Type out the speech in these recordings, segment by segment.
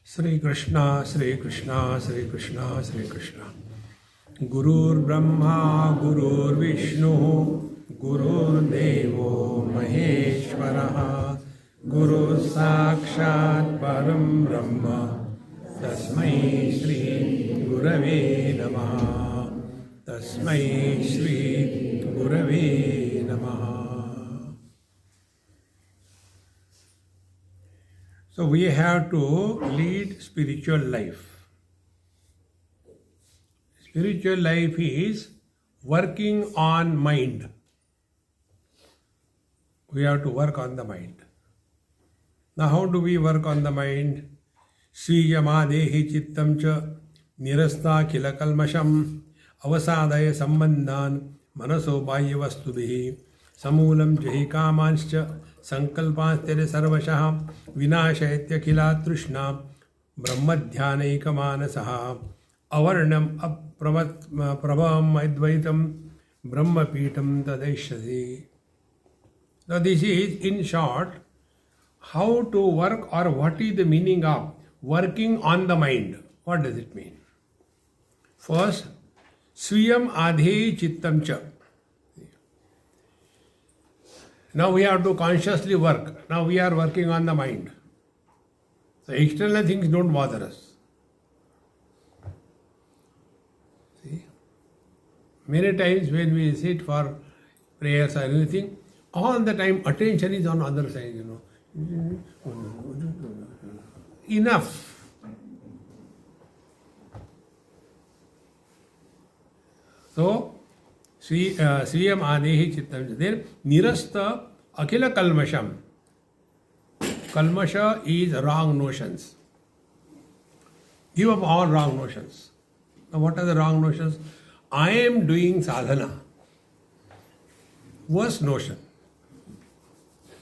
Shri Krishna, Shri Krishna, Shri Krishna, Shri Krishna. Gurur Brahma, Gurur Vishnu, Gurur Devo Maheshwaraha, Guru Sakshat Param Brahma, Tasmai Shri Gurave Namaha, Tasmai Shri Gurave Namaha. So we have to lead spiritual life. Spiritual life is working on mind. We have to work on the mind. Now how do we work on the mind? Swiyamadehi chittam cha nirasta khila kalmasham avasadaya sambandhan manaso bhaya vastubihi samulam jahi kamanscha sankalpanstere sarvashah vinashayatya khila trishna brahmadhyanaikamanasah avarnam prabhavam advaitam brahmapitam tadaishyasi. Now this is in short how to work, or what is the meaning of working on the mind. What does it mean? First, swiyam adhe chittam cha. Now we have to consciously work. Now we are working on the mind. So external things don't bother us. See? Many times when we sit for prayers or anything, all the time attention is on the other side, Enough. So, Swiyam Adehi Chittam. Then, Nirasta Akhila Kalmasham. Kalmasha is wrong notions. Give up all wrong notions. Now, what are the wrong notions? I am doing sadhana. Worst notion.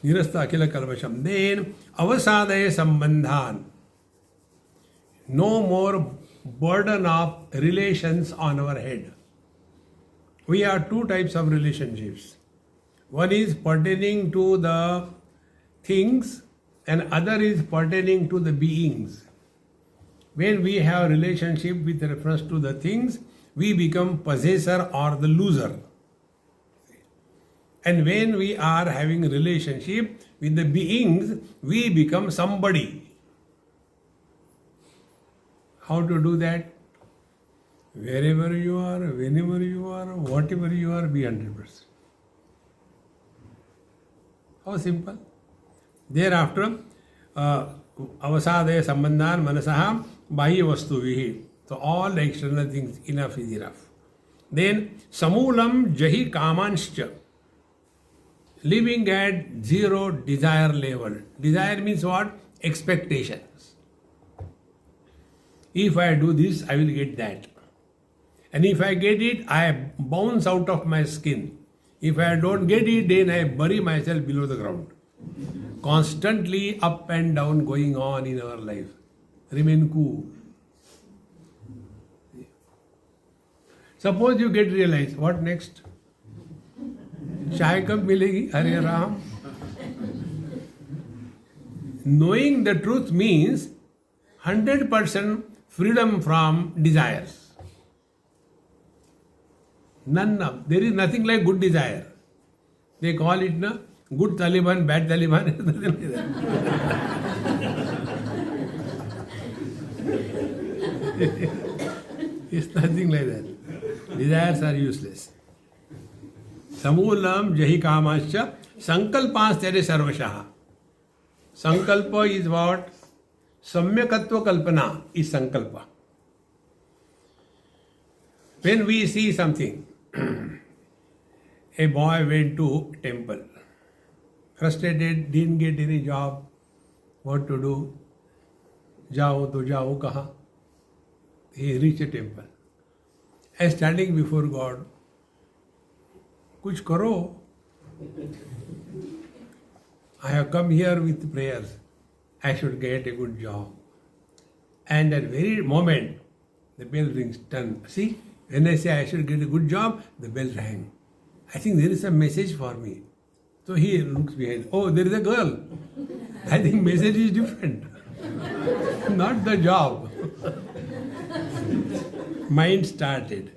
Nirasta Akhila Kalmasham. Then, Avasadaya Sambandhan. No more burden of relations on our head. We have two types of relationships. One is pertaining to the things and other is pertaining to the beings. When we have relationship with reference to the things, we become possessor or the loser. And when we are having relationship with the beings, we become somebody. How to do that? Wherever you are, whenever you are, whatever you are, be 100%. How simple? Thereafter, avasadaya sambandhan manasaha bahya vastuvihi. So all the external things, enough is enough. Then, samulam jahi kamanscha. Living at zero desire level. Desire means what? Expectations. If I do this, I will get that. And if I get it, I bounce out of my skin. If I don't get it, then I bury myself below the ground. Constantly up and down going on in our life. Remain cool. Suppose you get realized, what next? Chai kab milegi? Hare Ram. Knowing the truth means 100% freedom from desires. There is nothing like good desire. They call it good Taliban, bad Taliban. It's nothing like that. Desires are useless. Samulam jahi kamascha sankalpas tere sarvashaha. Sankalpa is what? Samyakatva kalpana is sankalpa. When we see something, a boy went to temple, frustrated, didn't get any job, what to do? Jao to jao kaha. He reached a temple. And standing before God, kuch karo. I have come here with prayers. I should get a good job. And at very moment, the bell rings. Done. See, when I say I should get a good job, the bell rang. I think there is a message for me. So he looks behind. Oh, there is a girl. I think message is different. Not the job. Mind started.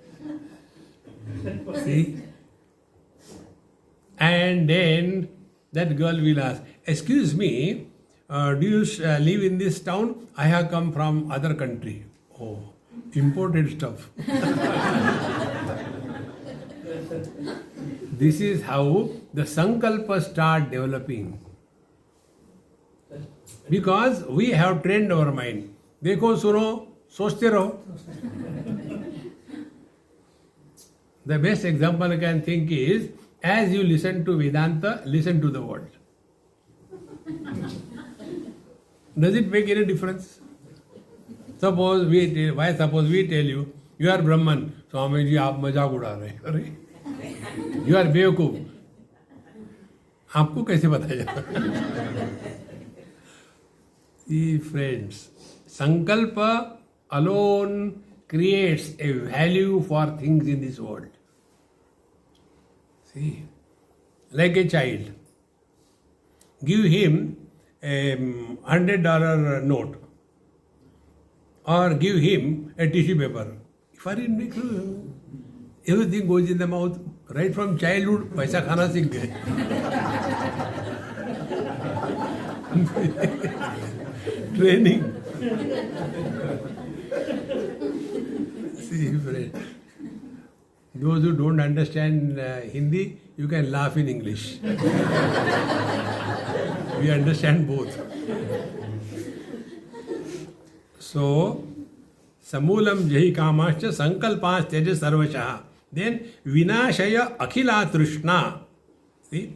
See? And then that girl will ask, excuse me, do you live in this town? I have come from other country. Oh, imported stuff. This is how the sankalpas start developing. Because we have trained our mind. Dekho, suno, sochte raho. The best example I can think is, as you listen to Vedanta, listen to the world. Does it make any difference? Suppose we tell you, you are Brahman. Swami ji, aap mazak uda rahe. You are बेवकूफ. आपको कैसे बताया जाता? See, friends, sankalpa alone creates a value for things in this world. See, like a child, give him a $100 note or give him a tissue paper. For him, everything goes in the mouth. Right from childhood, paisa khana sikh gaye. Training. See, friend, those who don't understand Hindi, you can laugh in English. We understand both. So, samulam jahi kamascha sankalpas teja sarvashaha. Then vinashaya akhila trishna. See,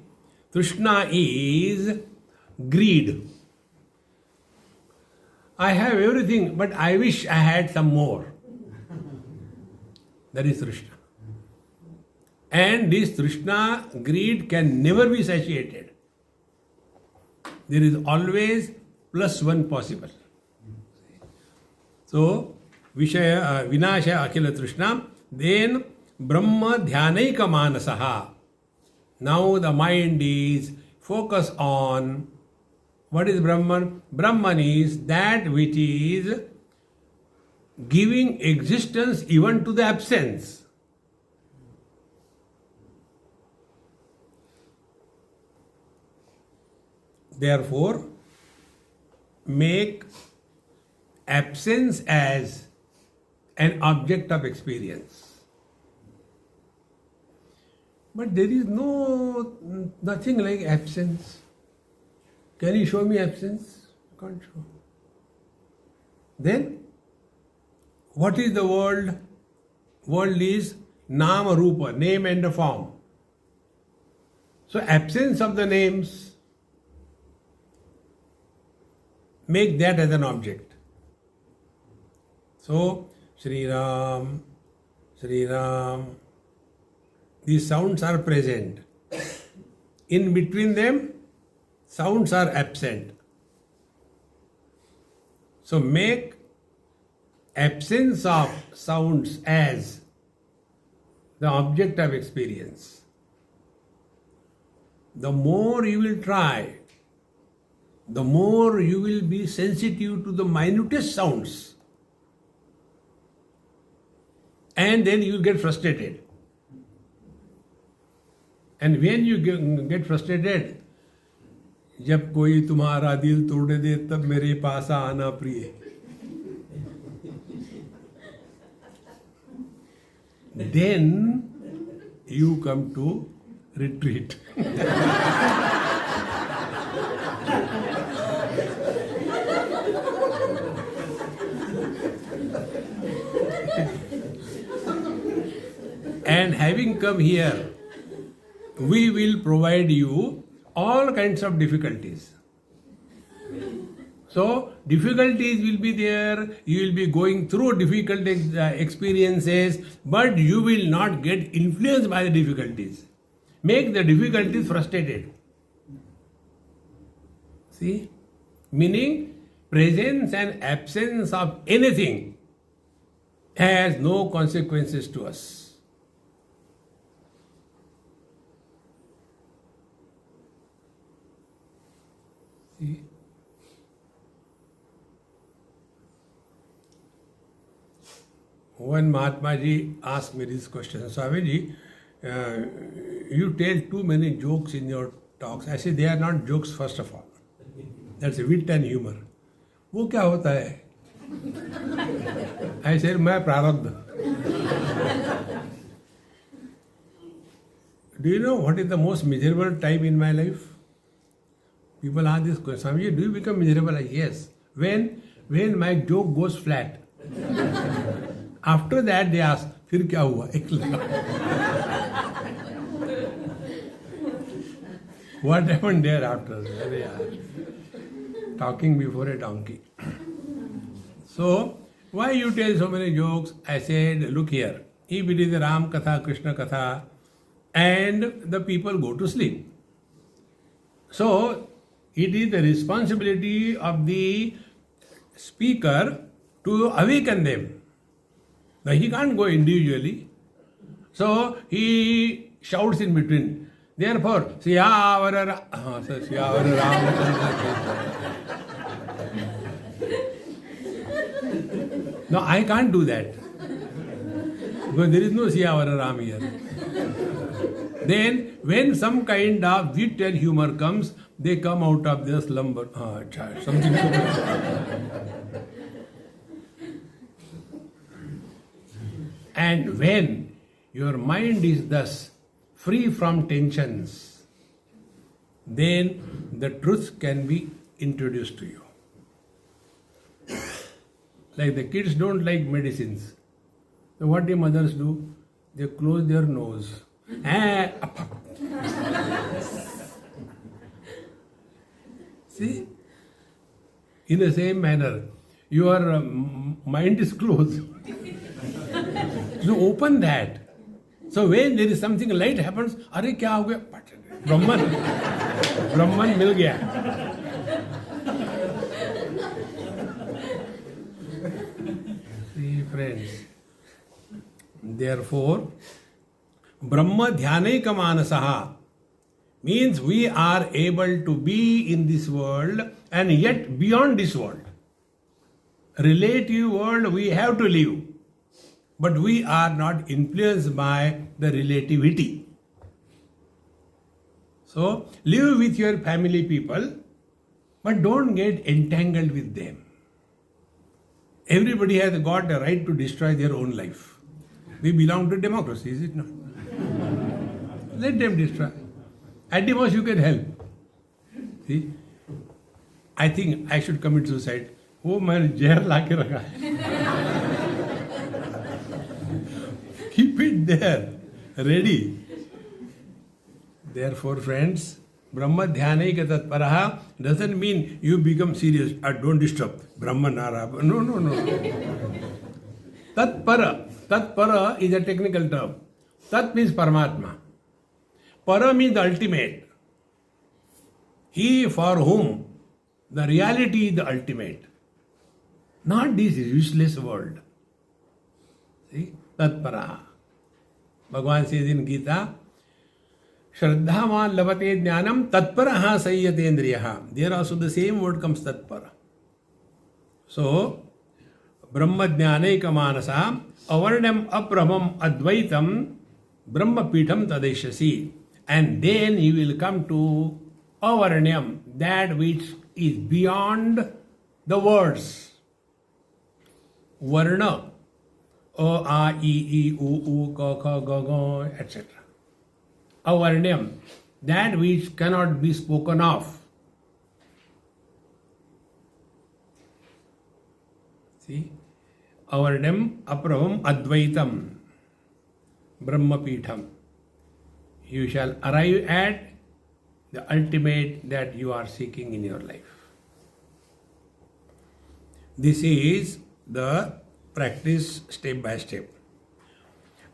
trishna is greed. I have everything, but I wish I had some more. That is trishna. And this trishna, greed can never be satiated. There is always plus one possible. So, vinashaya akhila trishna. Then Brahma Dhyanaika Manasaha. Now the mind is focused on what is Brahman? Brahman is that which is giving existence even to the absence. Therefore, make absence as an object of experience. But there is nothing like absence. Can you show me absence? Can't show. Then, what is the world? World is nama rupa, name and a form. So absence of the names, make that as an object. So, Sri Ram, Sri Ram. These sounds are present. In between them, sounds are absent. So make absence of sounds as the object of experience. The more you will try, the more you will be sensitive to the minutest sounds. And then you will get frustrated. And when you get frustrated, जब कोई तुम्हारा दिल तोड़ दे तब मेरे पास आना प्रिय. Then you come to retreat. having come here, we will provide you all kinds of difficulties. So, difficulties will be there, you will be going through difficult experiences, but you will not get influenced by the difficulties. Make the difficulties frustrated. See? Meaning, presence and absence of anything has no consequences to us. See? When Mahatma Ji asked me this question, Swami Ji, you tell too many jokes in your talks. I say they are not jokes first of all. That's wit and humor. वो क्या होता है? I said मैं प्रारब्ध. Do you know what is the most miserable time in my life? People ask this question, Swami, do you become miserable? Yes. When my joke goes flat. After that they ask, फिर क्या हुआ? एक लगा. What happened thereafter? अरे यार. Talking before a donkey. So, why you tell so many jokes? I said, look here. If it is a Ram Katha, Krishna Katha, and the people go to sleep. So, it is the responsibility of the speaker to awaken them. Now, he can't go individually. So, he shouts in between. Therefore, Siyavara Ram. No, I can't do that. Because there is no Siyavara Ram here. Then, when some kind of wit and humor comes, they come out of their slumber. Something. And when your mind is thus free from tensions, then the truth can be introduced to you. Like the kids don't like medicines. So what do mothers do? They close their nose. See? In the same manner, your mind is closed. So open that. So when there is something light happens, अरे क्या हो गया? ब्रह्मन मिल गया. See friends, therefore, Brahma Dhyaneka Manasaha means we are able to be in this world and yet beyond this world. Relative world we have to live. But we are not influenced by the relativity. So, live with your family people, but don't get entangled with them. Everybody has got a right to destroy their own life. We belong to democracy, is it not? Let them destroy. At the most you can help. See? I think I should commit suicide. Oh, मैंने जहर लाके रखा है. Keep it there, ready. Therefore, friends, Brahma Dhyaneka Tatparaha doesn't mean you become serious. Don't disturb. Brahma Nara. No. Tatpara is a technical term. Tat means Paramatma. Para means the ultimate. He for whom the reality is the ultimate. Not this useless world. See? Tatparaha. Bhagavan says in Gita, Shraddhavan lavate jnanam tatparaha sayyatendriyaha. There also the same word comes tatpara. So, Brahma Jnaneka Manasa, Avarnam Abrahmam Advaitam, Brahma Pitham Tadeshasi. And then you will come to Avarnam, that which is beyond the words. Varna. O, A, I, I, U, Ka, Ka, Ga, Ga, etc. Avarnyam, that which cannot be spoken of. See? Avarnyam, Apravam, Advaitam. Brahma Pitham. You shall arrive at the ultimate that you are seeking in your life. This is the practice step by step.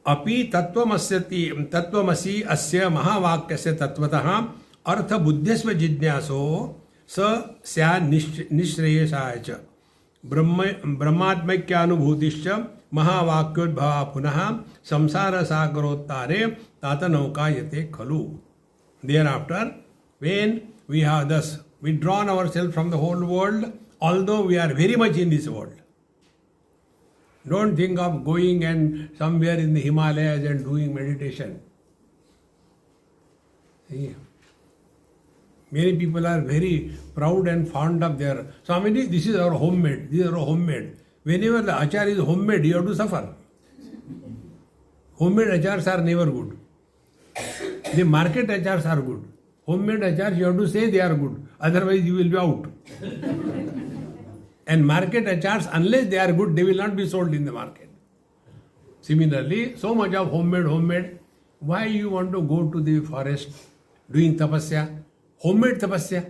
Api tatvamasi asya mahavakyasya tatvatah artha buddhisva jidnyaso sa sya nishreyasaya cha brahmatmaikyanubhutischa महावाक्योद्भवा पुनः संसार सागरोत्तारे तातनौकायते खलु. Thereafter, when we have thus withdrawn ourselves from the whole world, although we are very much in this world, don't think of going and somewhere in the Himalayas and doing meditation. See, many people are very proud and fond of their Swami, this is our homemade, this is our homemade. Whenever the achar is homemade, you have to suffer. Homemade achars are never good. The market achars are good. Homemade achars, you have to say they are good. Otherwise, you will be out. And market achars, unless they are good, they will not be sold in the market. Similarly, so much of homemade. Why you want to go to the forest doing tapasya? Homemade tapasya.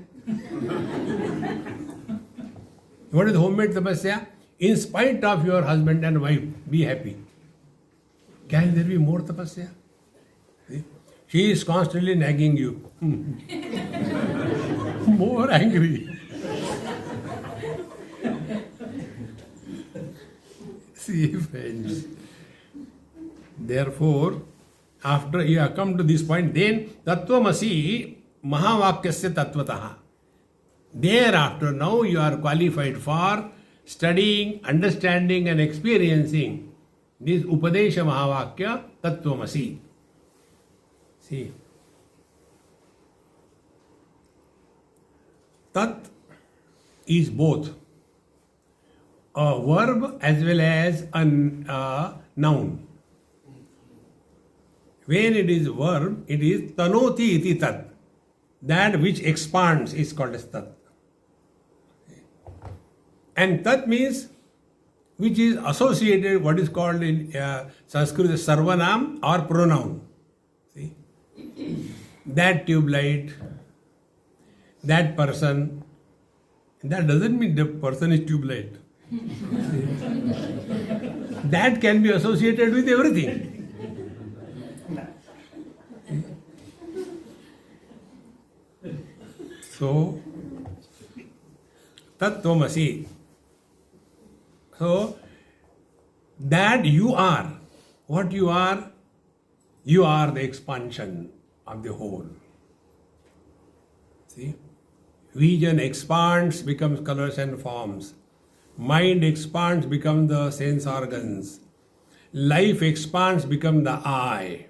What is homemade tapasya? In spite of your husband and wife, be happy. Can there be more tapasya? See? She is constantly nagging you. More angry. See, friends. Therefore, after you have come to this point, then Tattvamasi Mahavakyasya Tattvataha. Thereafter, now you are qualified for studying, understanding and experiencing this Upadesha Mahavakya Tattvamasi. See, Tat is both a verb as well as a noun. When it is verb, it is Tanoti iti Tat. That which expands is called as Tat. And Tat means which is associated, what is called in Sanskrit Sarvanam or pronoun. See? That tube light, that person, that doesn't mean the person is tube light. That can be associated with everything. So, Tattvamasi. So, that you are, what you are the expansion of the whole. See? Vision expands, becomes colors and forms. Mind expands, becomes the sense organs. Life expands, becomes the I.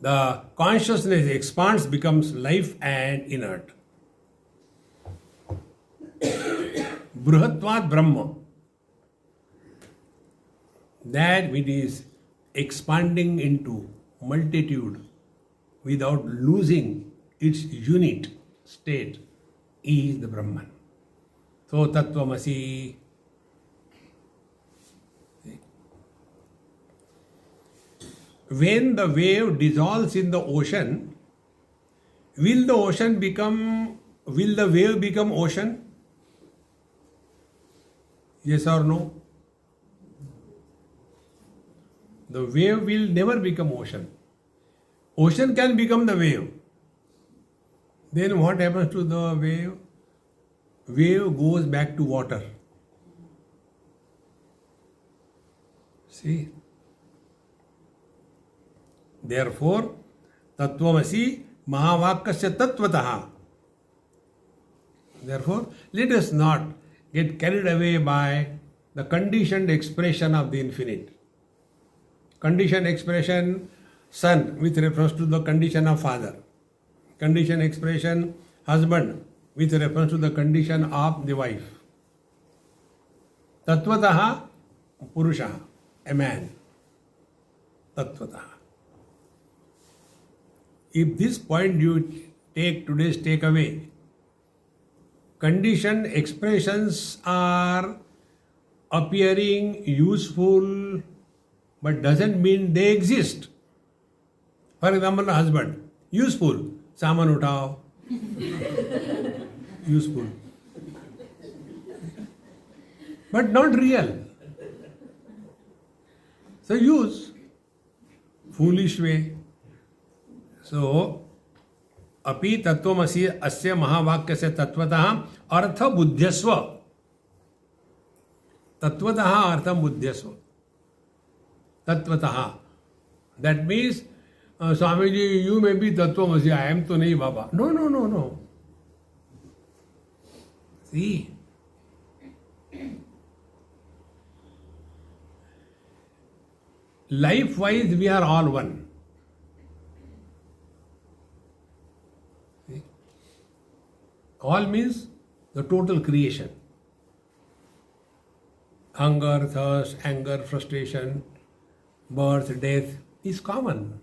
The consciousness expands, becomes life and inert. Bruhatvat Brahma. That which is expanding into multitude without losing its unit state is the Brahman. So Tattvamasi. When the wave dissolves in the ocean, will the wave become ocean? Yes or no? The wave will never become ocean. Ocean can become the wave. Then what happens to the wave? Wave goes back to water. See? Therefore, Tattvamasi Mahavakyasya Tattvataha. Therefore, let us not get carried away by the conditioned expression of the infinite. Conditioned expression, son, with reference to the condition of father. Conditioned expression, husband, with reference to the condition of the wife. Tattvataha, Purusha, a man. Tattvataha. If this point you take today's takeaway, conditioned expressions are appearing useful, but doesn't mean they exist. For example, a husband, useful, saman uthao. Useful. But not real. So use. Foolish way. So, अपि तत्वमसि अस्य महावाक्य से तत्वतः अर्थ बुद्ध्यस्व. तत्वतः अर्थम बुद्ध्यस्व. तत्वतः. That means, Swamiji, you may be तत्वमसि, I am तो नहीं बाबा. No, no, no, no. See. Life-wise, we are all one. See? All means the total creation. Hunger, thirst, anger, frustration, birth, death is common.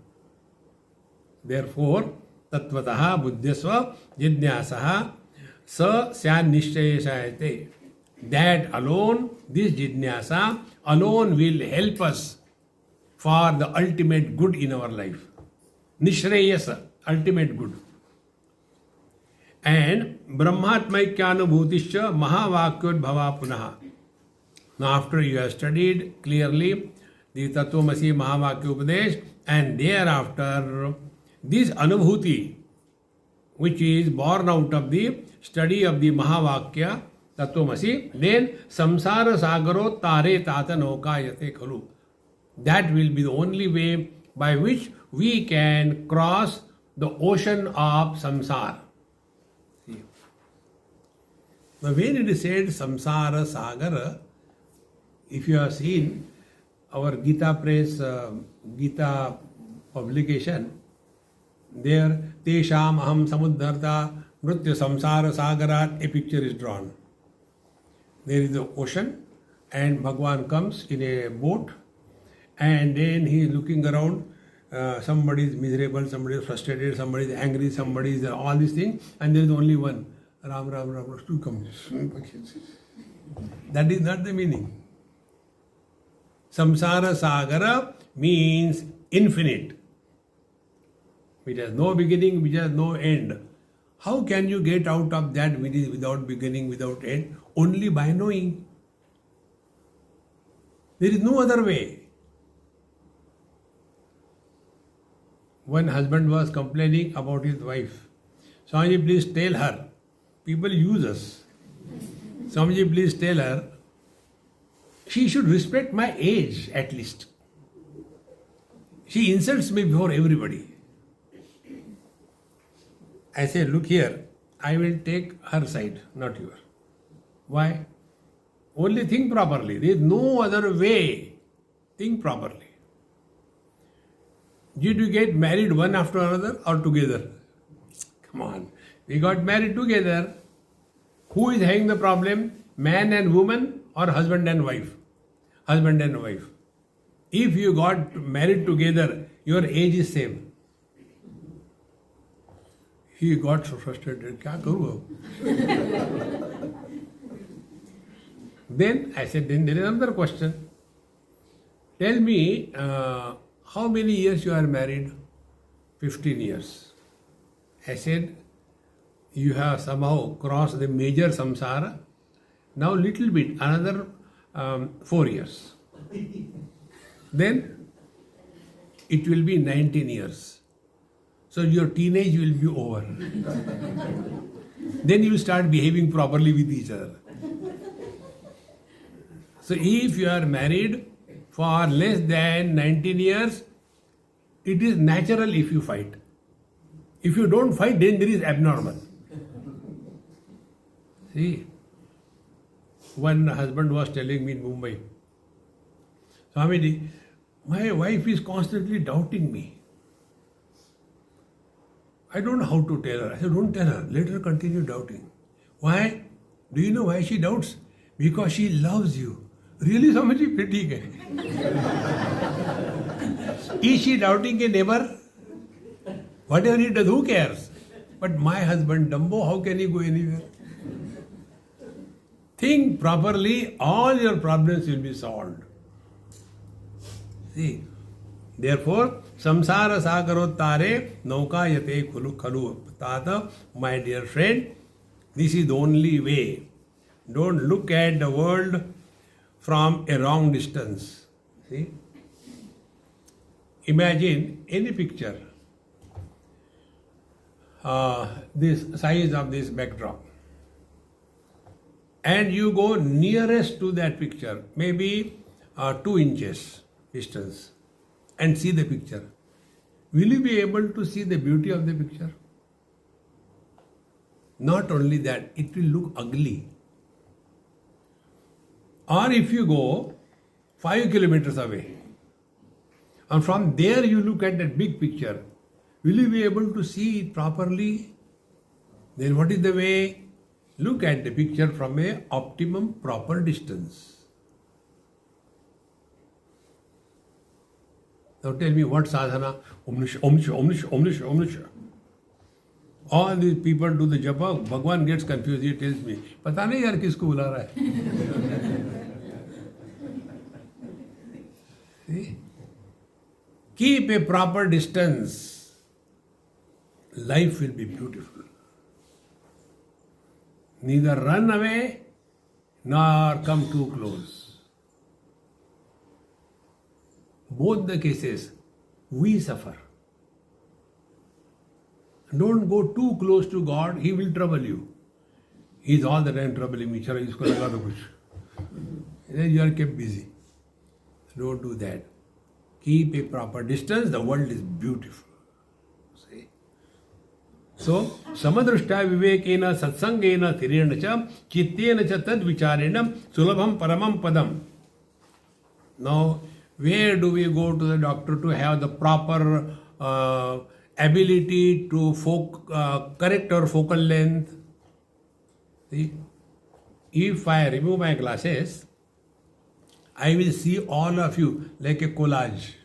Therefore, tattvataha buddhyasva jidnyasaha sa syan nishchayasayate. That alone, this jidnyasa alone will help us for the ultimate good in our life. Nishreyasa, ultimate good. And Brahmatmaikyanubhutischa Mahavakyodbhava Punaha. Now, after you have studied clearly the Tattvamasi Mahavakya Upadesh, and thereafter this Anubhuti, which is born out of the study of the Mahavakya Tattvamasi, then Samsara Sagaro Tare Tata Nokayate Khalu. That will be the only way by which we can cross the ocean of samsara. See. Now, when it is said samsara sagara, if you have seen our Gita press, Gita publication, there Tesham Aham Samudharta Mritya Samsara Sagarat, a picture is drawn. There is the ocean, and Bhagwan comes in a boat. And then he is looking around, somebody is miserable, somebody is frustrated, somebody is angry, somebody is all these things, and there is only one, Ram, Ram, Ram, to come. That is not the meaning. Samsara Sagara means infinite. It has no beginning, which has no end. How can you get out of that which is without beginning, without end? Only by knowing. There is no other way. One husband was complaining about his wife. Swamiji, please tell her. People use us. Swamiji, please tell her. She should respect my age at least. She insults me before everybody. I say, look here, I will take her side, not yours. Why? Only think properly. There is no other way. Think properly. Did you get married one after another or together? Come on. We got married together. Who is having the problem? Man and woman or husband and wife? Husband and wife. If you got married together, your age is same. He got so frustrated. Kya karu? Then I said, then there is another question. Tell me, how many years you are married? 15 years. I said, you have somehow crossed the major samsara. Now little bit, another 4 years. Then it will be 19 years. So your teenage will be over. Then you start behaving properly with each other. So if you are married for less than 19 years, it is natural if you fight. If you don't fight, then there is abnormal. See, one husband was telling me in Mumbai, Swamiji, my wife is constantly doubting me. I don't know how to tell her. I said, don't tell her. Let her continue doubting. Why? Do you know why she doubts? Because she loves you. Really, Swamiji? Pretty guy. Is she doubting a neighbor? Whatever he does, who cares? But my husband, Dumbo, how can he go anywhere? Think properly, all your problems will be solved. See, therefore, Samsara sagarottare naukayate khulu tata. My dear friend, this is the only way. Don't look at the world from a wrong distance. See? Imagine any picture, this size of this backdrop, and you go nearest to that picture, maybe 2 inches distance, and see the picture. Will you be able to see the beauty of the picture? Not only that, it will look ugly. Or if you go 5 kilometers away, and from there you look at that big picture, will you be able to see it properly? Then what is the way? Look at the picture from a optimum proper distance. Now tell me what sadhana? Om. All these people do the japa, Bhagwan gets confused, he tells me, पता नहीं यार किसको बुला रहा है. See? Keep a proper distance. Life will be beautiful. Neither run away nor come too close. Both the cases, we suffer. Don't go too close to God, He will trouble you. He is all the time troubling me. Chalo, isko laga do kuch. Then you are kept busy. Don't do that. Keep a proper distance. The world is beautiful. See? So, samadrishta vivekena satsangena thirena cha chittena cha tad vicharena sulabham paramam padam. Now, where do we go to the doctor to have the proper ability to correct our focal length? See? If I remove my glasses, I will see all of you like a collage.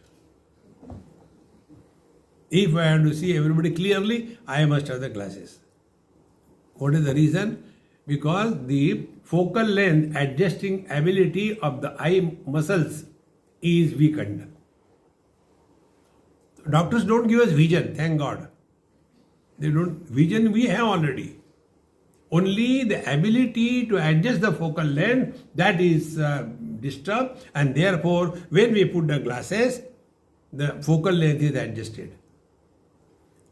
If I have to see everybody clearly, I must have the glasses. What is the reason? Because the focal length adjusting ability of the eye muscles is weakened. Doctors don't give us vision, thank God. They don't. Vision we have already. Only the ability to adjust the focal length, that is disturbed, and therefore when we put the glasses, the focal length is adjusted.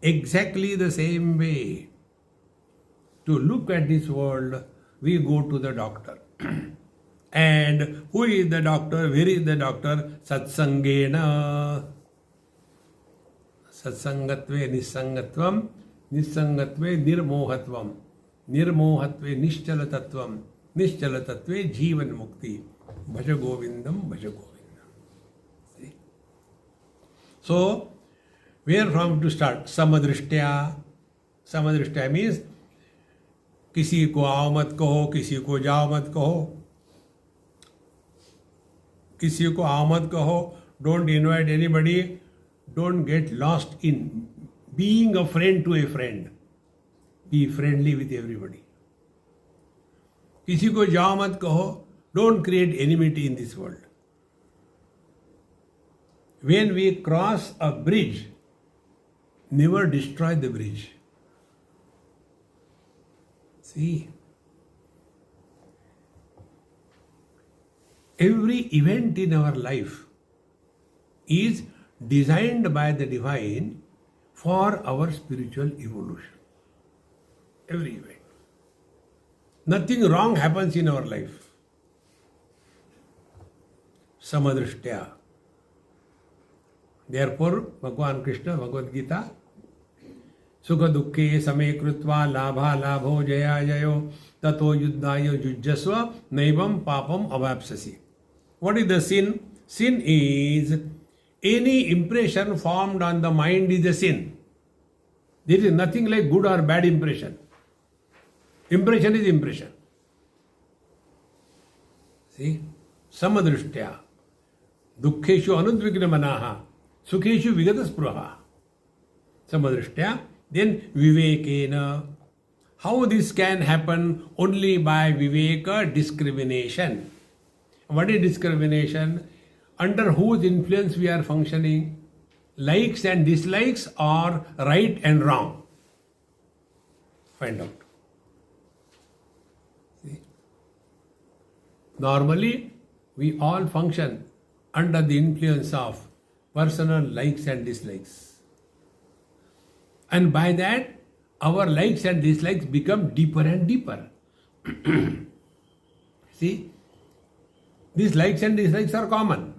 Exactly the same way, to look at this world, we go to the doctor. And who is the doctor? Where is the doctor? Satsangena. Satsangatve nissangatvam, nissangatve nirmohatvam, nirmohatve nischalatatvam, nischalatatve jivan mukti. Bhaja Govindam, Bhaja Govindam. See? So, where from to start? Samadrishtya. Samadrishtya means किसी को आओ मत कहो, किसी को जाओ मत कहो. किसी को आओ मत कहो. Don't invite anybody. Don't get lost in being a friend to a friend. Be friendly with everybody. किसी को जाओ मत कहो. Don't create enmity in this world. When we cross a bridge, never destroy the bridge. See, every event in our life is designed by the divine for our spiritual evolution. Every event. Nothing wrong happens in our life. Samadrishtya. Therefore, Bhagwan Krishna, Bhagavad Gita, Sukha dukkhe same krutva labha labho jaya jayo tato yuddhaya yujjasva naivam papam avapsasi. What is the sin? Sin is any impression formed on the mind is a sin. There is nothing like good or bad impression. Impression is impression. See? Samadrishtya. Dukkheshu anudvigna manaha. Sukheshu vigata spruha. Samadrishtya. Then vivekena. How this can happen? Only by viveka, discrimination. What is discrimination? Under whose influence we are functioning? likes and dislikes or right and wrong? Find out. See? Normally, we all function under the influence of personal likes and dislikes. And by that, our likes and dislikes become deeper and deeper. See, these likes and dislikes are common.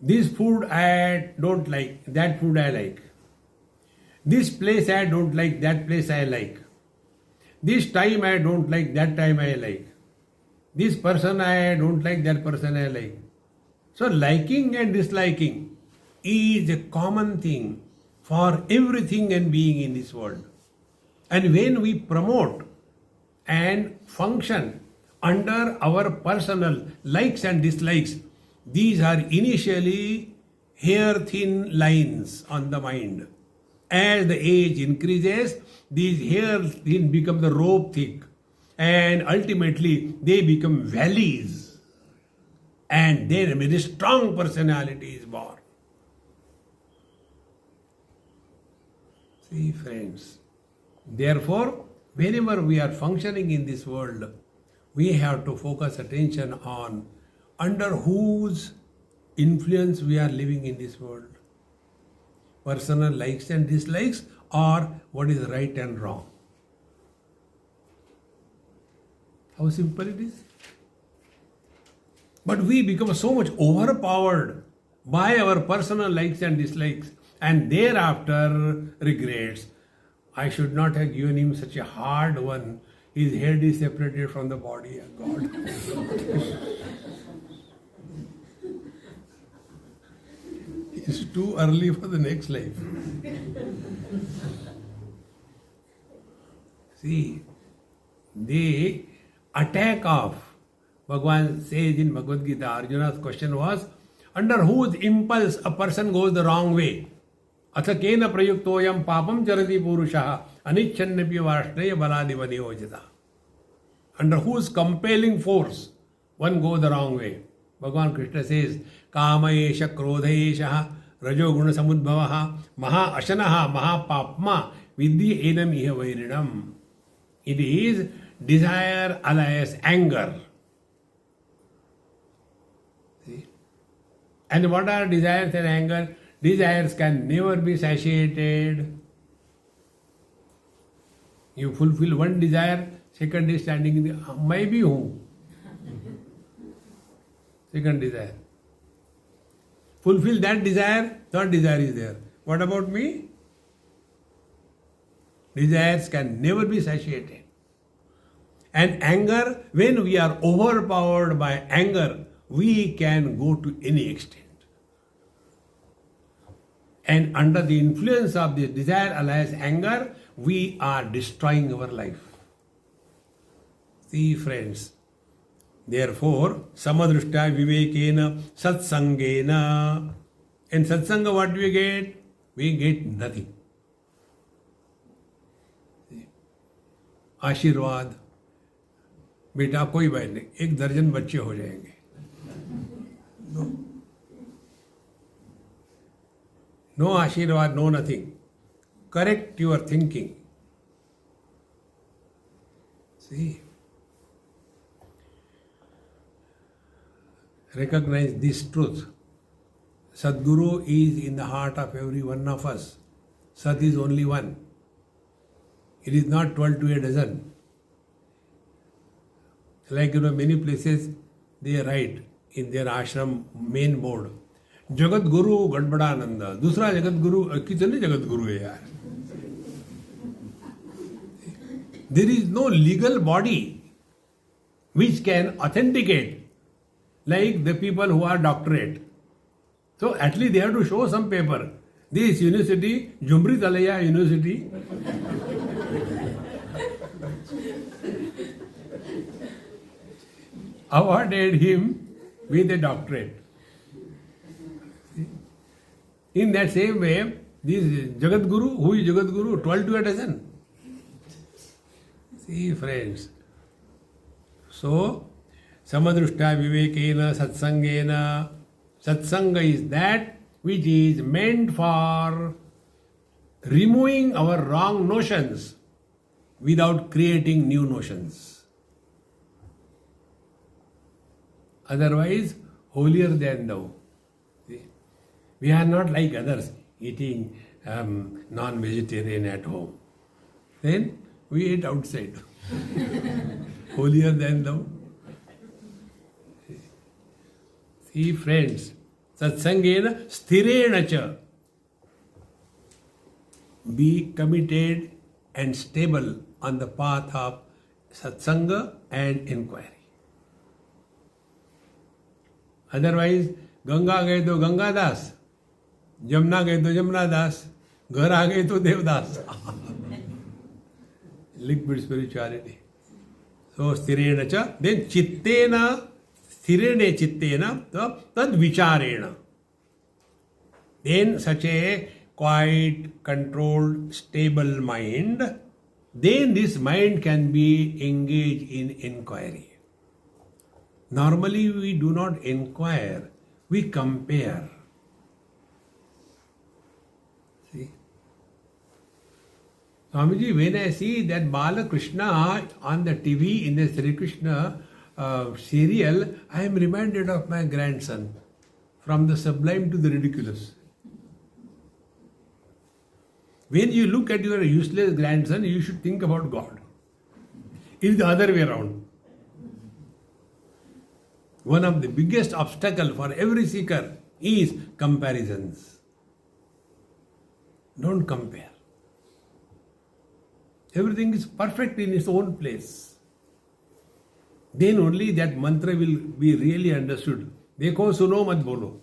This food I don't like, that food I like. This place I don't like, that place I like. This time I don't like, that time I like. This person I don't like, that person I like. So liking and disliking is a common thing for everything and being in this world. And when we promote and function under our personal likes and dislikes, these are initially hair-thin lines on the mind. As the age increases, these hair-thin become the rope thick, and ultimately they become valleys. And then a very strong personality is born. See, friends, therefore, whenever we are functioning in this world, we have to focus attention on under whose influence we are living in this world. Personal likes and dislikes, or what is right and wrong. How simple it is. But we become so much overpowered by our personal likes and dislikes, and thereafter regrets. I should not have given him such a hard one. His head is separated from the body. God. It's too early for the next life. See, the attack of Bhagavan says in Bhagavad Gita, Arjuna's question was, under whose impulse a person goes the wrong way? Atha kena prayuktoyam papam charati purushaha anichannapi varshneya baladiva niyojita. Under whose compelling force one goes the wrong way? Bhagavan Krishna says, Kama esha krodha esha rajo guna samudbhavaha maha ashanaha maha papma vidhi enam iha vairinam. It is desire alias anger. See? And what are desires and anger? Desires can never be satiated. You fulfill one desire, second is standing in the, maybe who? Second desire. Fulfill that desire, third desire is there. What about me? Desires can never be satiated. And anger, when we are overpowered by anger, we can go to any extent. And under the influence of this desire, alias anger, we are destroying our life. See, friends, therefore, samadrishta vivekena satsangena. In satsanga, what do we get? We get nothing. आशीर्वाद बेटा कोई बात नहीं, 1 दर्जन बच्चे हो जाएंगे. No आशीर्वाद, no nothing. Correct your thinking. See, recognize this truth. Sadguru is in the heart of every one of us. Sat is only one. It is not 12 to a dozen. Like many places they write in their ashram main board, Jagat Guru Gadbadananda. दूसरा जगत गुरु कितने जगत गुरु है यार? There is no legal body which can authenticate like the people who are doctorate. So at least they have to show some paper. This university, Jumri Talaya University, awarded him with a doctorate. In that same way, this Jagat Guru, who is Jagat Guru? 12 to a dozen. See, friends. So, samadrushta vivekena satsangena. Satsanga is that which is meant for removing our wrong notions without creating new notions. Otherwise, holier than thou. See? We are not like others eating non-vegetarian at home. Then we eat outside. Holier than thou. See, friends, satsangena sthirena cha. Be committed and stable on the path of satsanga and inquiry. Otherwise, Ganga गए तो गंगा दास, जमुना गए तो जमुना दास, घर आ गए तो Devdas. Liquid spirituality. So sthirena cha, then chittena, sthirene chittena, tad vicharena. Then such a quiet, controlled, stable mind, then this mind can be engaged in inquiry. Normally we do not inquire, we compare. See? Swamiji, when I see that Balakrishna on the TV in the Sri Krishna serial, I am reminded of my grandson, from the sublime to the ridiculous. When you look at your useless grandson, you should think about God. It's the other way around. One of the biggest obstacles for every seeker is comparisons. Don't compare. Everything is perfect in its own place. Then only that mantra will be really understood. Dekho suno mat bolo.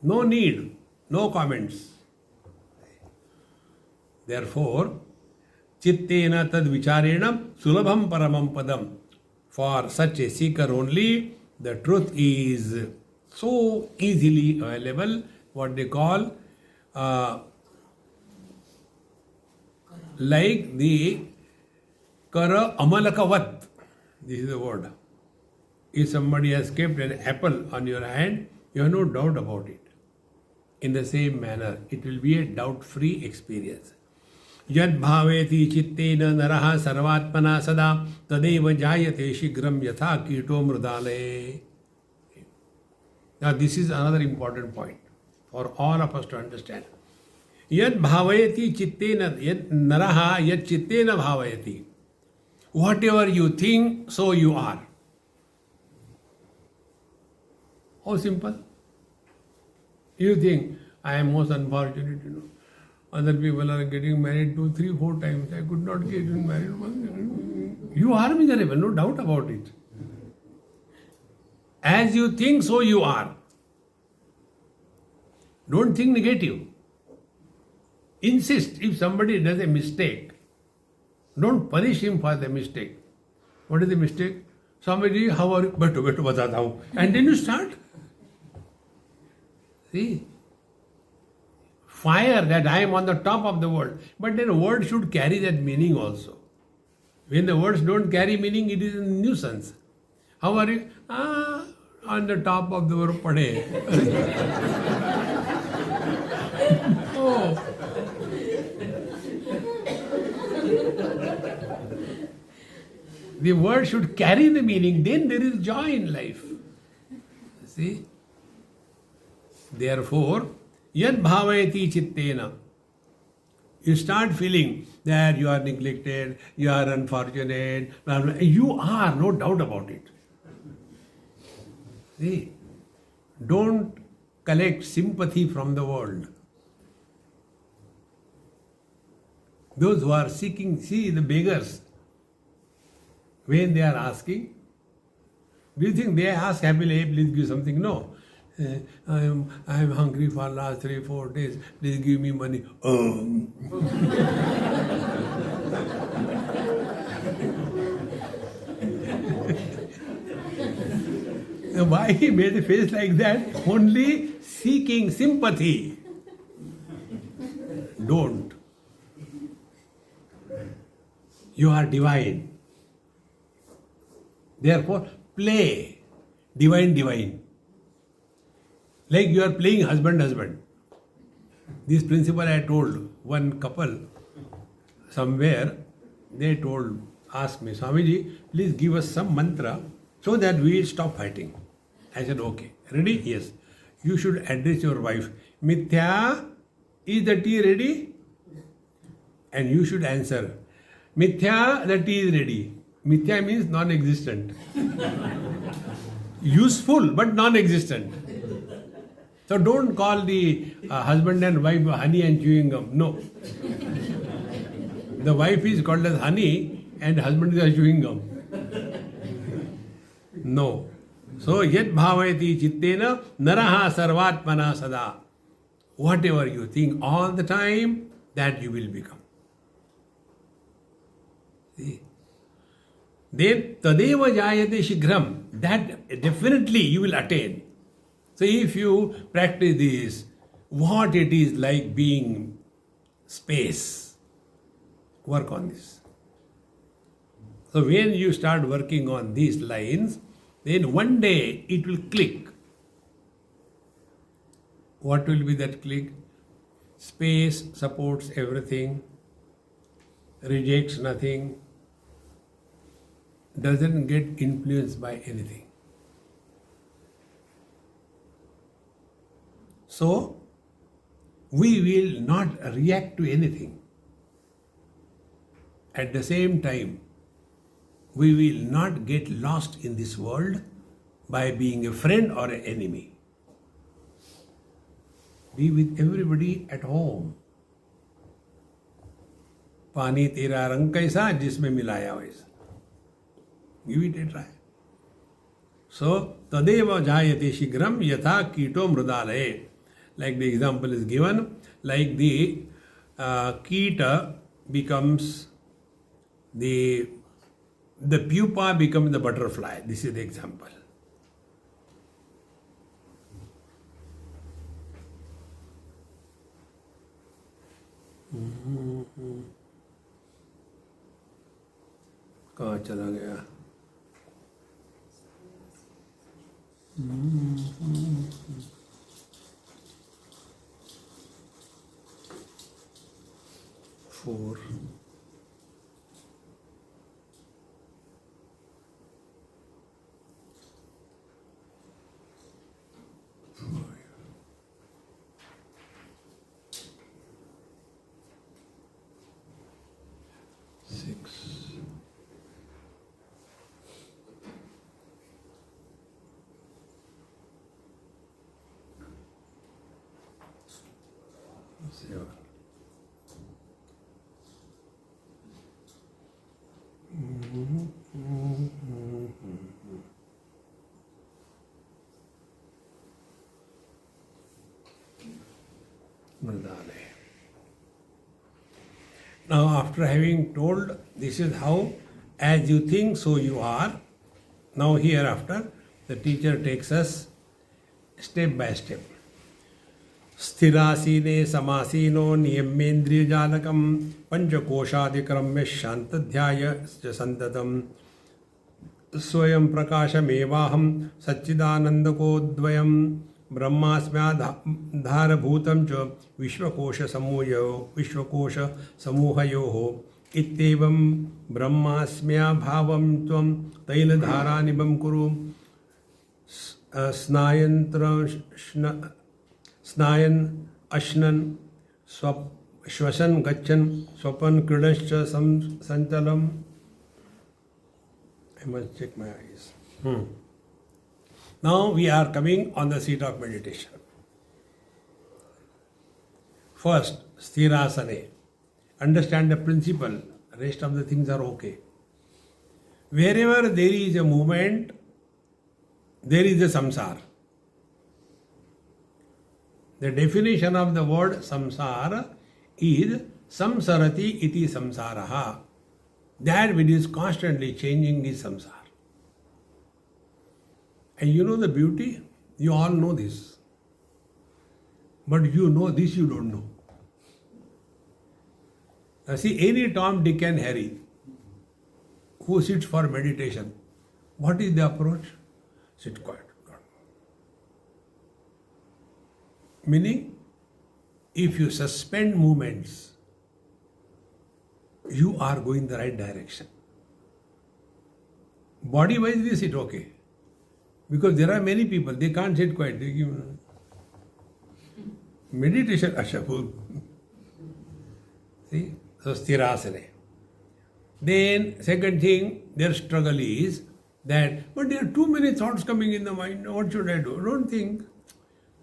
No need, no comments. Therefore, chittena tad vicharena sulabham paramam padam. For such a seeker only, the truth is so easily available, what they call like the kara amalakavat. This is the word. If somebody has kept an apple on your hand, you have no doubt about it. In the same manner, it will be a doubt-free experience. Yad bhaveti chittena naraha sarvatmana sada tadeva jayate shigram yatha kito mrudale. Now this is another important point for all of us to understand. Yad bhavayati chittena, yad naraha yad chittena bhavayati. Whatever you think, so you are. How simple? You think, I am most unfortunate, Other people are getting married 2, 3, 4 times. I could not get married. You are miserable, no doubt about it. As you think, so you are. Don't think negative. Insist if somebody does a mistake. Don't punish him for the mistake. What is the mistake? Somebody, how are you? Beto, batata hu. And then you start. See? Fire that I am on the top of the world. But then word should carry that meaning also. When the words don't carry meaning, it is a nuisance. How are you? On the top of the world, pade. Oh. The word should carry the meaning, then there is joy in life. See? Therefore, yad bhavayati chittena. You start feeling that you are neglected, you are unfortunate. You are, no doubt about it. See? Don't collect sympathy from the world. Those who are seeking, see the beggars, when they are asking, do you think they ask happily, hey, please give something? No. I am hungry for last 3-4 days. Please give me money. Why he made a face like that? Only seeking sympathy. Don't. You are divine. Therefore, play divine. Like you are playing husband. This principle I told one couple somewhere. They asked me, Swamiji, please give us some mantra so that we will stop fighting. I said, okay. Ready? Yes. You should address your wife. Mithya, is the tea ready? And you should answer, Mithya, the tea is ready. Mithya means non-existent. Useful but non-existent. So don't call the husband and wife honey and chewing gum. No. The wife is called as honey and husband is chewing gum. No. So yet bhavayati chittena naraha sarvatmana sada. Whatever you think all the time, that you will become. See? Then tadeva jayate shighram. That definitely you will attain. So if you practice this, what it is like being space, work on this. So when you start working on these lines, then one day it will click. What will be that click? Space supports everything, rejects nothing, doesn't get influenced by anything. So, we will not react to anything. At the same time, we will not get lost in this world by being a friend or an enemy. Be with everybody at home. पानी तेरा रंग कैसा जिसमें मिलाया वैसा. Give it a try. So, tadeva jayate shighram yatha kito mrudalaye. Like the example is given, like the kita becomes the pupa becomes the butterfly. This is the example. कहाँ चला गया? Four. Now, after having told this is how, as you think, so you are, now hereafter, the teacher takes us step by step. Sthirasine samasino niyamendriya jalakam panchakoshadikramya shantadhyaya santatam swayam prakashamevaham satchidanandakodvayam ब्रह्मास्म्याधारभूतं च विश्वकोश समूहयोः इत्येवं ब्रह्मास्म्याभावं त्वं तैलधारानिभं कुरु स्नायन् अश्नन् श्वसन् गच्छन् स्वपन् क्रीडश्च संचलम्. I must check my eyes. Now we are coming on the seat of meditation. First, sthirasane. Understand the principle. Rest of the things are okay. Wherever there is a movement, there is a samsara. The definition of the word samsara is samsarati iti samsaraha. That which is constantly changing is samsara. And you know the beauty? You all know this. But you know this, you don't know. Now see, any Tom, Dick and Harry who sits for meditation, what is the approach? Sit quiet. Meaning, if you suspend movements, you are going the right direction. Body-wise, we sit okay. Because there are many people, they can't sit quiet. They give meditation, Ashapur. See? So, sthirasana. Then, second thing, their struggle is that, but there are too many thoughts coming in the mind. What should I do? Don't think.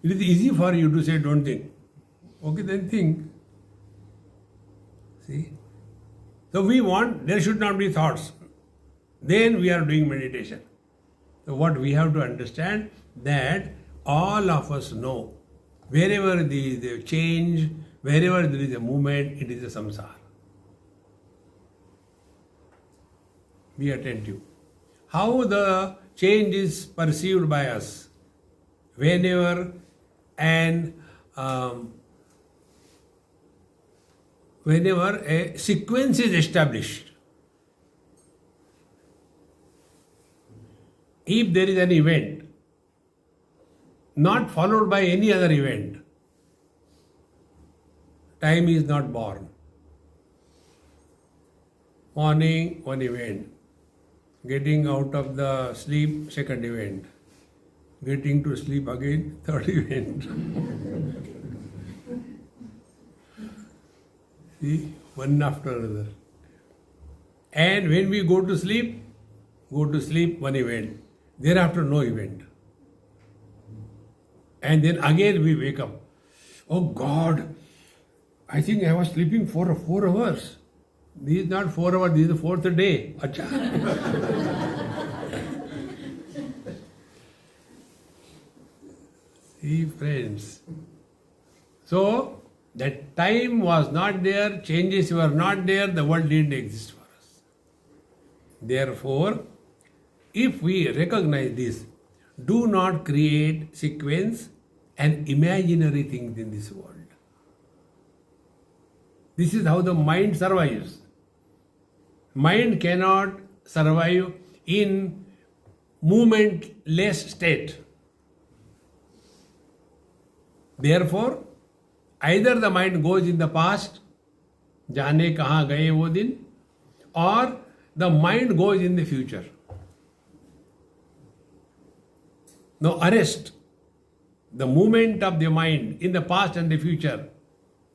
It is easy for you to say, don't think. Okay, then think. See? So, we want, there should not be thoughts. Then we are doing meditation. So, what we have to understand that all of us know wherever there is a change, wherever there is a movement, it is a samsara. Be attentive. How the change is perceived by us. Whenever a sequence is established, if there is an event not followed by any other event, time is not born. Morning, one event. Getting out of the sleep, second event. Getting to sleep again, third event. See, one after another. And when we go to sleep, one event. Thereafter, no event. And then again we wake up. Oh God, I think I was sleeping for 4 hours. This is not 4 hours, this is the fourth day. Acha. See, friends. So, that time was not there, changes were not there, the world didn't exist for us. Therefore, if we recognize this, do not create sequence and imaginary things in this world. This is how the mind survives. Mind cannot survive in movementless state. Therefore, either the mind goes in the past, जाने कहाँ गए वो दिन, or the mind goes in the future. Now arrest the movement of the mind in the past and the future.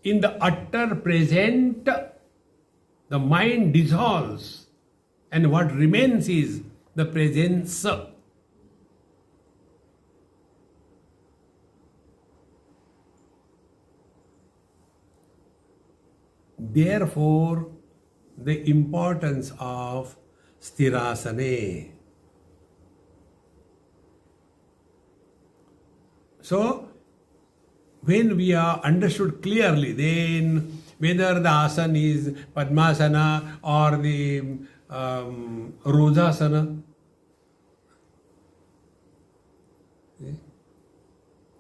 In the utter present, the mind dissolves, and what remains is the presence. Therefore, the importance of sthirasana. So, when we are understood clearly, then whether the asana is Padmasana or the Rojasana.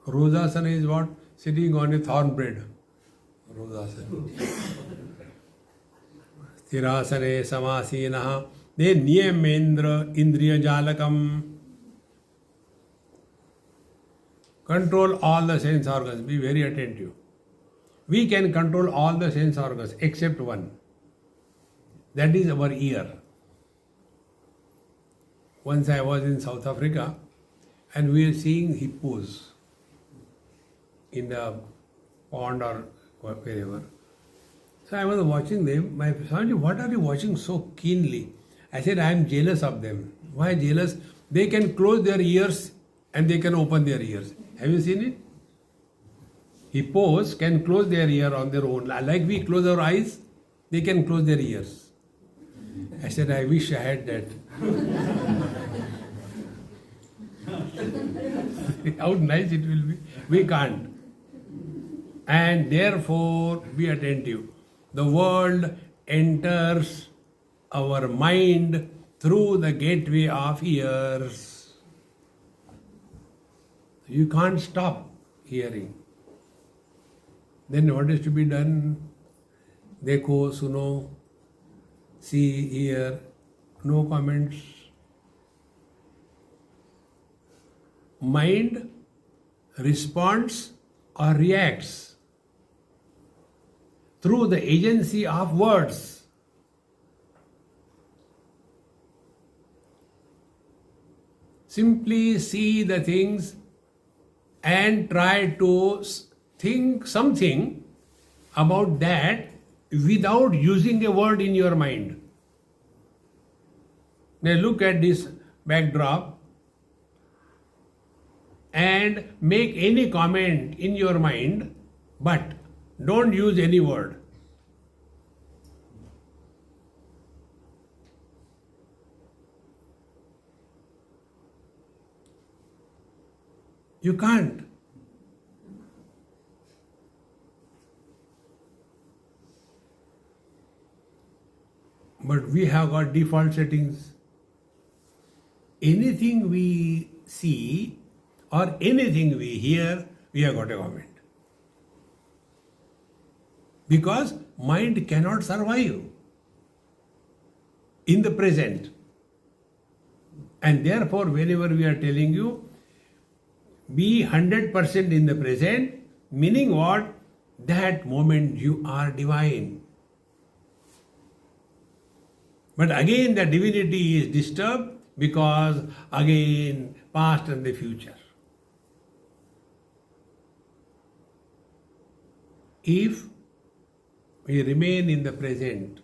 Rojasana is what? Sitting on a thorn bread. Rojasana. Sthirasane samasinaha. Then niyamendra indriya jalakam. Control all the sense organs. Be very attentive. We can control all the sense organs except one. That is our ear. Once I was in South Africa and we were seeing hippos in the pond or wherever. So I was watching them. My Swami, what are you watching so keenly? I said, I am jealous of them. Why jealous? They can close their ears and they can open their ears. Have you seen it? Hippos can close their ear on their own. Like we close our eyes, they can close their ears. I said, I wish I had that. How nice it will be. We can't. And therefore, be attentive. The world enters our mind through the gateway of ears. You can't stop hearing. Then what is to be done? Dekho, suno, see, hear, no comments. Mind responds or reacts through the agency of words. Simply see the things and try to think something about that without using a word in your mind. Now look at this backdrop and make any comment in your mind, but don't use any word. You can't. But we have got default settings. Anything we see or anything we hear, we have got a comment. Because mind cannot survive in the present. And therefore, whenever we are telling you, be 100% in the present, meaning what? That moment you are divine. But again, the divinity is disturbed because again, past and the future. If we remain in the present,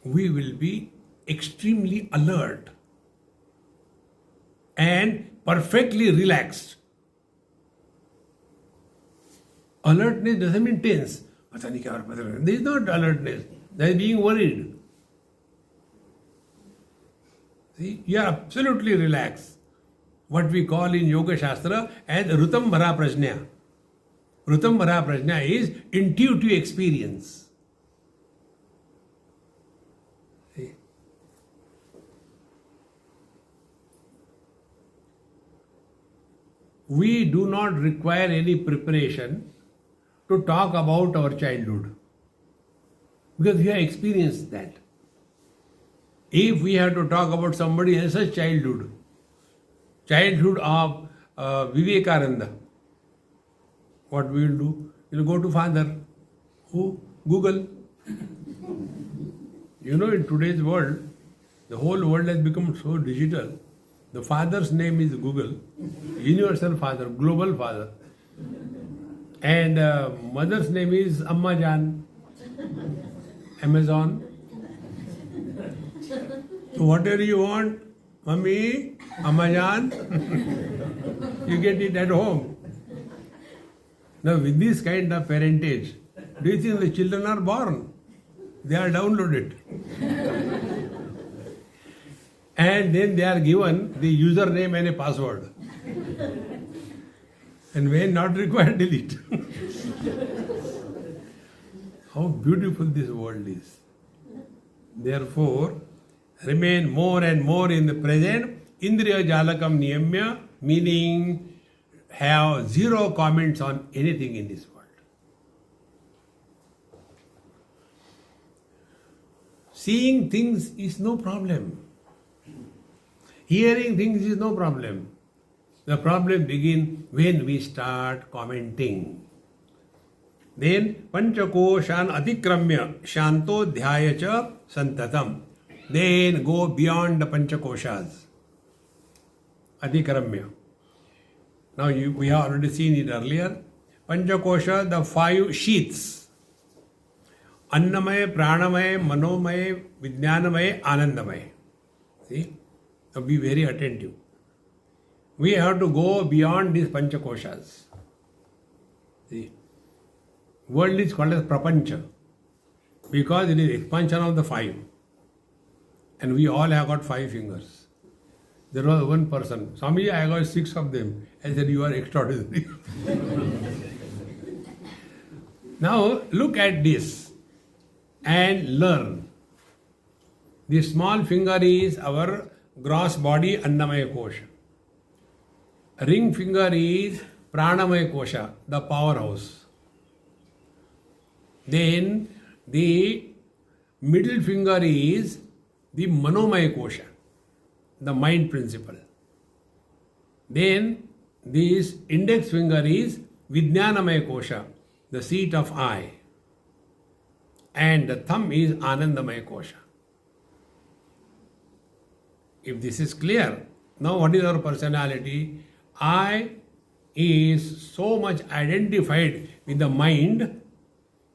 we will be extremely alert and perfectly relaxed. Alertness doesn't mean tense. There is not alertness. There is being worried. See, you are absolutely relaxed. What we call in Yoga Shastra as Rutambhara Prajna. Rutambhara Prajna is intuitive experience. See? We do not require any preparation to talk about our childhood because we have experienced that. If we have to talk about somebody else's childhood of Vivekananda, what we will do? We will go to father. Who? Google. You know, in today's world, the whole world has become so digital. The father's name is Google, universal father, global father. And mother's name is Amma Jan, Amazon. So whatever you want, Mummy, Amma Jan, you get it at home. Now with this kind of parentage, do you think the children are born? They are downloaded. And then they are given the username and a password. And when not required, delete. How beautiful this world is. Therefore, remain more and more in the present. Indriya Jalakam Niyamya, meaning have zero comments on anything in this world. Seeing things is no problem. Hearing things is no problem. The problem begins when we start commenting. Then Panchakoshan Atikramya Shanto Dhyayacha Santatam. Then go beyond the Panchakoshas. Atikramya. Now we have already seen it earlier. Panchakosha, the 5 sheaths. Annamaya, Pranamaya, Manomaya, Vijnanamaya, Anandamaya. See? So be very attentive. We have to go beyond these Panchakoshas. See? World is called as Prapancha because it is expansion of the 5. And we all have got 5 fingers. There was one person, Swami, I got 6 of them. I said, you are extraordinary. Now look at this and learn. The small finger is our gross body Annamaya Kosha. Ring finger is Pranamaya Kosha, the powerhouse. Then the middle finger is the Manomaya Kosha, the mind principle. Then this index finger is Vijnanamaya Kosha, the seat of I. And the thumb is Anandamaya Kosha. If this is clear, now what is our personality? I is so much identified with the mind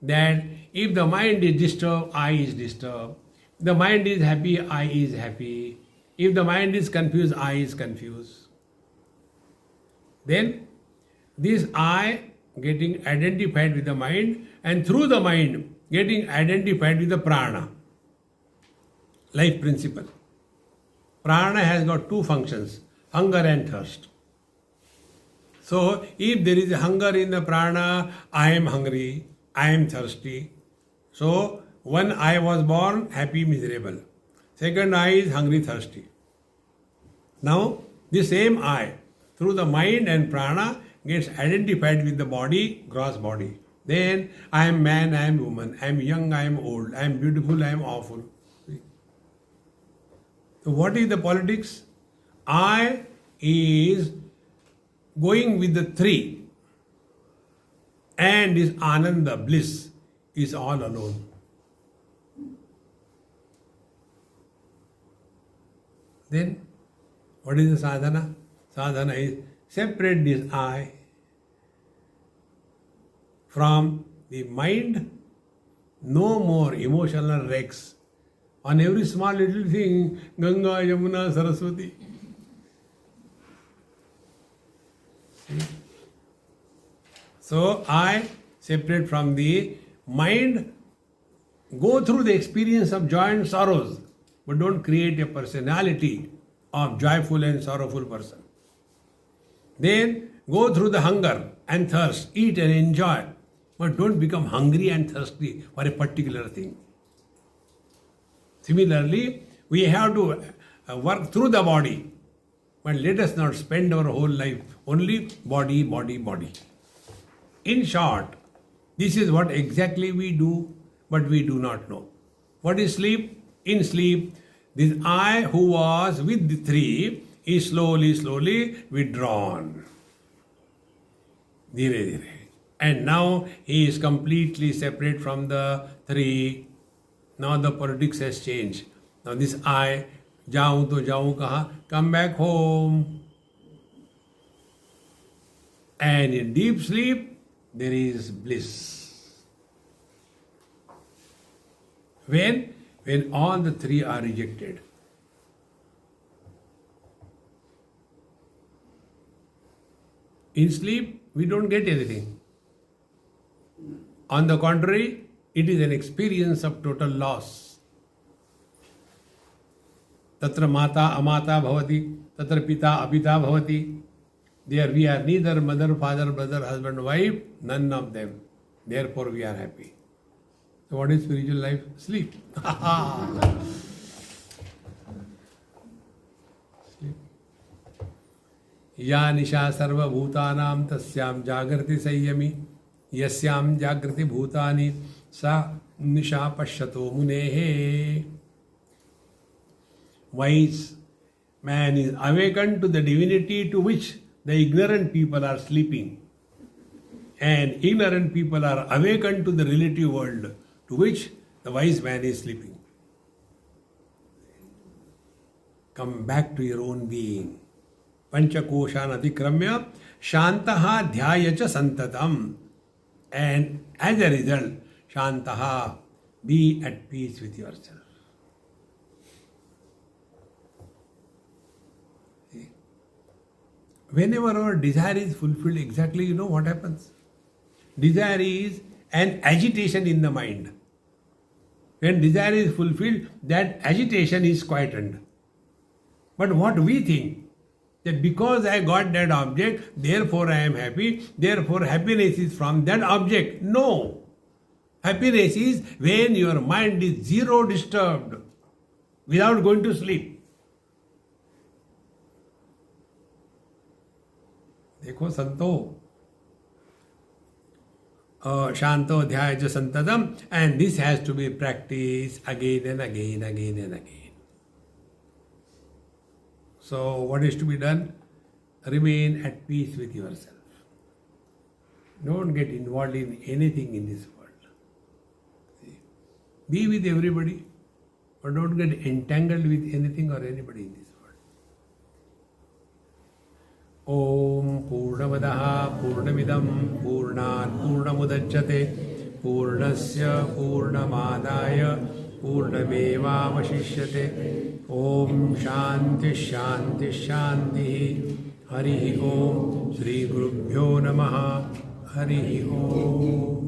that if the mind is disturbed, I is disturbed. If the mind is happy, I is happy. If the mind is confused, I is confused. Then this I getting identified with the mind, and through the mind getting identified with the prana, life principle. Prana has got two functions, hunger and thirst. So if there is a hunger in the prana, I am hungry, I am thirsty. So one I was born happy, miserable. Second I is hungry, thirsty. Now the same I through the mind and prana gets identified with the body, gross body. Then I am man, I am woman, I am young, I am old, I am beautiful, I am awful. So what is the politics? I is going with the three, and is ananda, bliss, is all alone. Then what is the sadhana? Sadhana is separate this I from the mind, no more emotional wrecks. On every small little thing, Ganga, Yamuna, Saraswati. So I separate from the mind, go through the experience of joy and sorrows, but don't create a personality of joyful and sorrowful person. Then go through the hunger and thirst, eat and enjoy, but don't become hungry and thirsty for a particular thing. Similarly, we have to work through the body, but let us not spend our whole life only body, body, body. In short, this is what exactly we do, but we do not know. What is sleep? In sleep, this I who was with the three is slowly withdrawn. Dhire dhire. And now he is completely separate from the three. Now the politics has changed. Now this I, jaun to jaun kaha, come back home. And in deep sleep, there is bliss. When all the three are rejected. In sleep, we don't get anything. On the contrary, it is an experience of total loss. Tatra mata amata bhavati, tatra pita apita bhavati. There we are neither mother, father, brother, husband, wife, none of them. Therefore we are happy. So what is spiritual life? Sleep. Sleep. Ya nisha sarva bhutanam tasyam jagrati sayyami yasyam jagrati bhutani sa nisha pashyato munehe. Wise man is awakened to the divinity to which the ignorant people are sleeping, and ignorant people are awakened to the relative world to which the wise man is sleeping. Come back to your own being. Panchakoshan adhikramya shantaha dhyayacha santatam. And as a result, shantaha, be at peace with yourself. See? Whenever our desire is fulfilled, exactly you know what happens? Desire is an agitation in the mind. When desire is fulfilled, that agitation is quietened. But what we think, that because I got that object, therefore I am happy, therefore happiness is from that object. No. Happiness is when your mind is zero disturbed, without going to sleep. देखो संतो Shanto Dhyaja Santadam, and this has to be practiced again and again. So what is to be done? Remain at peace with yourself. Don't get involved in anything in this world. See? Be with everybody, but don't get entangled with anything or anybody in this world. Om Purnamadaha Purnamidam Purnat Purnamudachyate Purnasya Purnamadaya Purnamevavashishyate. Om Shanti Shanti Shanti. Harihi Om. Shri Gurubhyo Namaha. Harihi Om.